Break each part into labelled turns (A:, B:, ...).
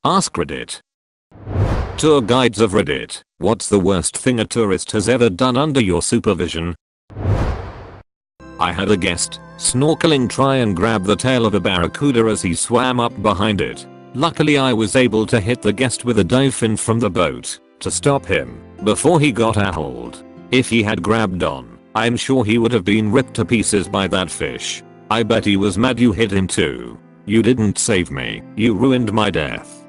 A: AskReddit. Tour guides of Reddit. What's the worst thing a tourist has ever done under your supervision? I had a guest, snorkeling, try and grab the tail of a barracuda as he swam up behind it. Luckily I was able to hit the guest with a dive fin from the boat to stop him before he got a hold. If he had grabbed on, I'm sure he would have been ripped to pieces by that fish. I bet he was mad you hit him too. You didn't save me, you ruined my death.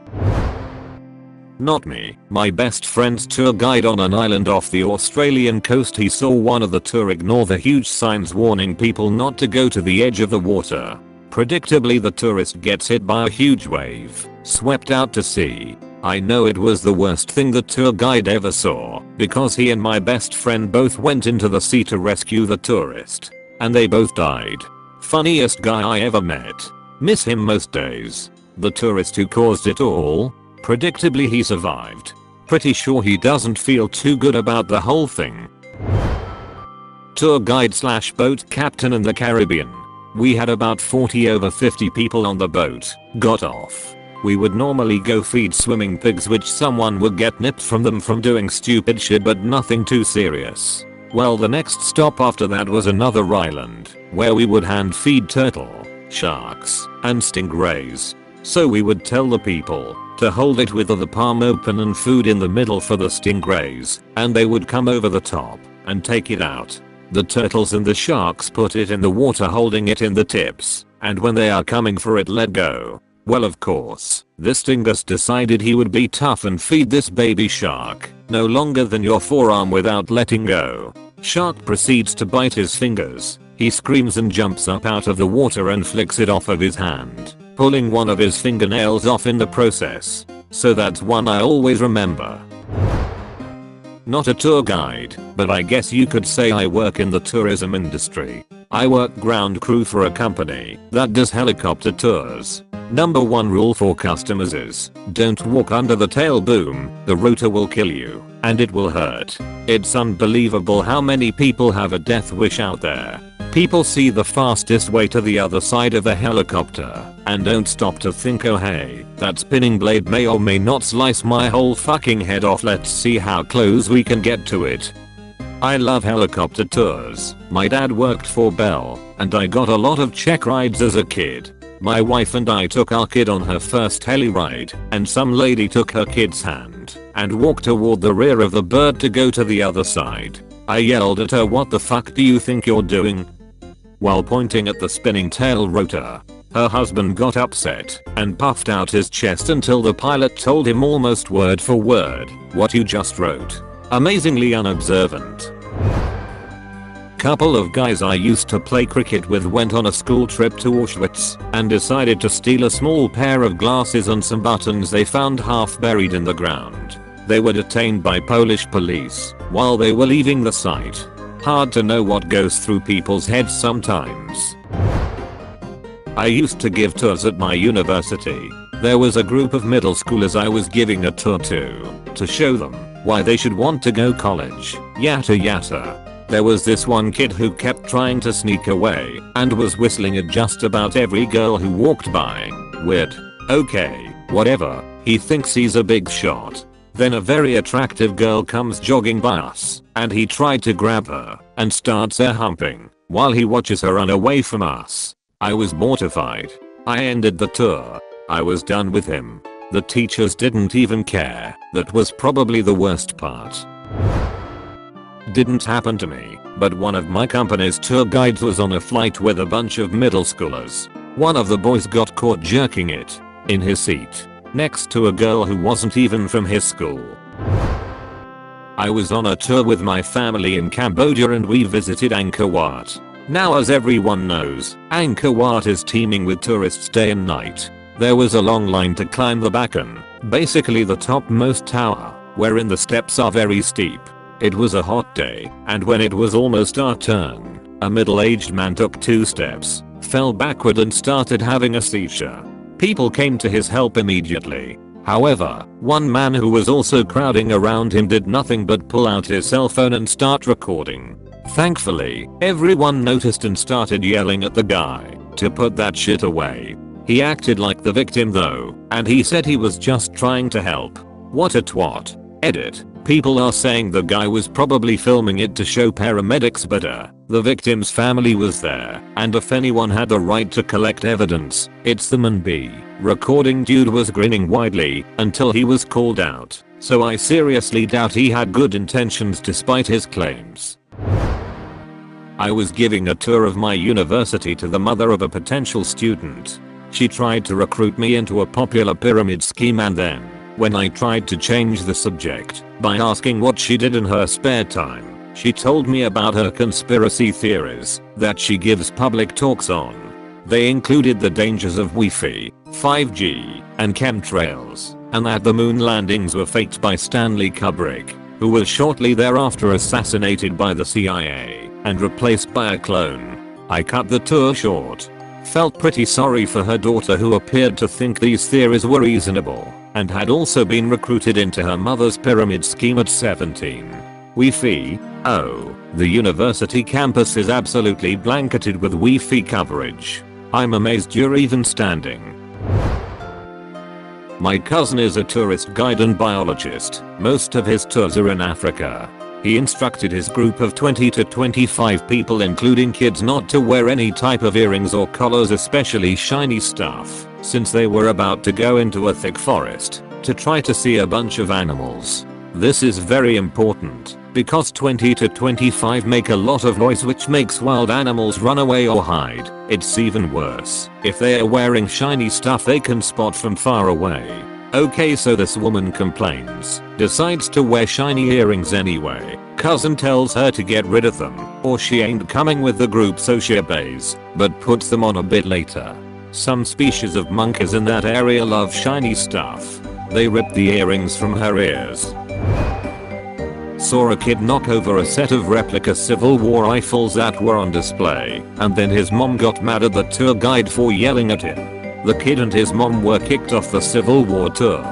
A: Not me. My best friend's tour guide on an island off the Australian coast, he saw one of the tour ignore the huge signs warning people not to go to the edge of the water. Predictably the tourist gets hit by a huge wave, swept out to sea. I know it was the worst thing the tour guide ever saw, because he and my best friend both went into the sea to rescue the tourist. And they both died. Funniest guy I ever met. Miss him most days. The tourist who caused it all? Predictably he survived. Pretty sure he doesn't feel too good about the whole thing. Tour guide / boat captain in the Caribbean. We had about 40 over 50 people on the boat. Got off. We would normally go feed swimming pigs, which someone would get nipped from them from doing stupid shit, but nothing too serious. Well, the next stop after that was another island, where we would hand feed turtle, sharks, and stingrays. So we would tell the people to hold it with the palm open and food in the middle for the stingrays, and they would come over the top and take it out. The turtles and the sharks put it in the water holding it in the tips, and when they are coming for it, let go. Well, of course, this dingus decided he would be tough and feed this baby shark no longer than your forearm without letting go. Shark proceeds to bite his fingers. He screams and jumps up out of the water and flicks it off of his hand, pulling one of his fingernails off in the process. So that's one I always remember. Not a tour guide, but I guess you could say I work in the tourism industry. I work ground crew for a company that does helicopter tours. Number 1 rule for customers is, don't walk under the tail boom, the rotor will kill you, and it will hurt. It's unbelievable how many people have a death wish out there. People see the fastest way to the other side of a helicopter and don't stop to think, oh hey, that spinning blade may or may not slice my whole fucking head off, let's see how close we can get to it. I love helicopter tours. My dad worked for Bell, and I got a lot of check rides as a kid. My wife and I took our kid on her first heli ride, and some lady took her kid's hand and walked toward the rear of the bird to go to the other side. I yelled at her, what the fuck do you think you're doing? While pointing at the spinning tail rotor. Her husband got upset and puffed out his chest until the pilot told him almost word for word what you just wrote. Amazingly unobservant. Couple of guys I used to play cricket with went on a school trip to Auschwitz and decided to steal a small pair of glasses and some buttons they found half buried in the ground. They were detained by Polish police while they were leaving the site. Hard to know what goes through people's heads sometimes. I used to give tours at my university. There was a group of middle schoolers I was giving a tour to show them why they should want to go college, yada yada. There was this one kid who kept trying to sneak away and was whistling at just about every girl who walked by. Weird. Okay, whatever. He thinks he's a big shot. Then a very attractive girl comes jogging by us, and he tried to grab her and starts air humping while he watches her run away from us. I was mortified. I ended the tour. I was done with him. The teachers didn't even care. That was probably the worst part. Didn't happen to me, but one of my company's tour guides was on a flight with a bunch of middle schoolers. One of the boys got caught jerking it in his seat next to a girl who wasn't even from his school. I was on a tour with my family in Cambodia and we visited Angkor Wat. Now, as everyone knows, Angkor Wat is teeming with tourists day and night. There was a long line to climb the Bacan, basically the topmost tower, wherein the steps are very steep. It was a hot day, and when it was almost our turn, a middle-aged man took 2 steps, fell backward and started having a seizure. People came to his help immediately. However, one man who was also crowding around him did nothing but pull out his cell phone and start recording. Thankfully, everyone noticed and started yelling at the guy to put that shit away. He acted like the victim though, and he said he was just trying to help. What a twat. Edit. People are saying the guy was probably filming it to show paramedics better. The victim's family was there, and if anyone had the right to collect evidence, it's the man B. Recording dude was grinning widely until he was called out, so I seriously doubt he had good intentions despite his claims. I was giving a tour of my university to the mother of a potential student. She tried to recruit me into a popular pyramid scheme, and then, when I tried to change the subject by asking what she did in her spare time, she told me about her conspiracy theories that she gives public talks on. They included the dangers of Wi-Fi, 5G, and chemtrails, and that the moon landings were faked by Stanley Kubrick, who was shortly thereafter assassinated by the CIA and replaced by a clone. I cut the tour short. Felt pretty sorry for her daughter, who appeared to think these theories were reasonable and had also been recruited into her mother's pyramid scheme at 17. Wi-Fi? Oh, the university campus is absolutely blanketed with Wi-Fi coverage. I'm amazed you're even standing. My cousin is a tourist guide and biologist. Most of his tours are in Africa. He instructed his group of 20 to 25 people, including kids, not to wear any type of earrings or collars, especially shiny stuff, since they were about to go into a thick forest to try to see a bunch of animals. This is very important because 20 to 25 make a lot of noise, which makes wild animals run away or hide. It's even worse if they are wearing shiny stuff they can spot from far away. Okay, so this woman complains, decides to wear shiny earrings anyway. Cousin tells her to get rid of them or she ain't coming with the group, so she obeys, but puts them on a bit later. Some species of monkeys in that area love shiny stuff. They rip the earrings from her ears. Saw a kid knock over a set of replica Civil War rifles that were on display, and then his mom got mad at the tour guide for yelling at him. The kid and his mom were kicked off the Civil War tour.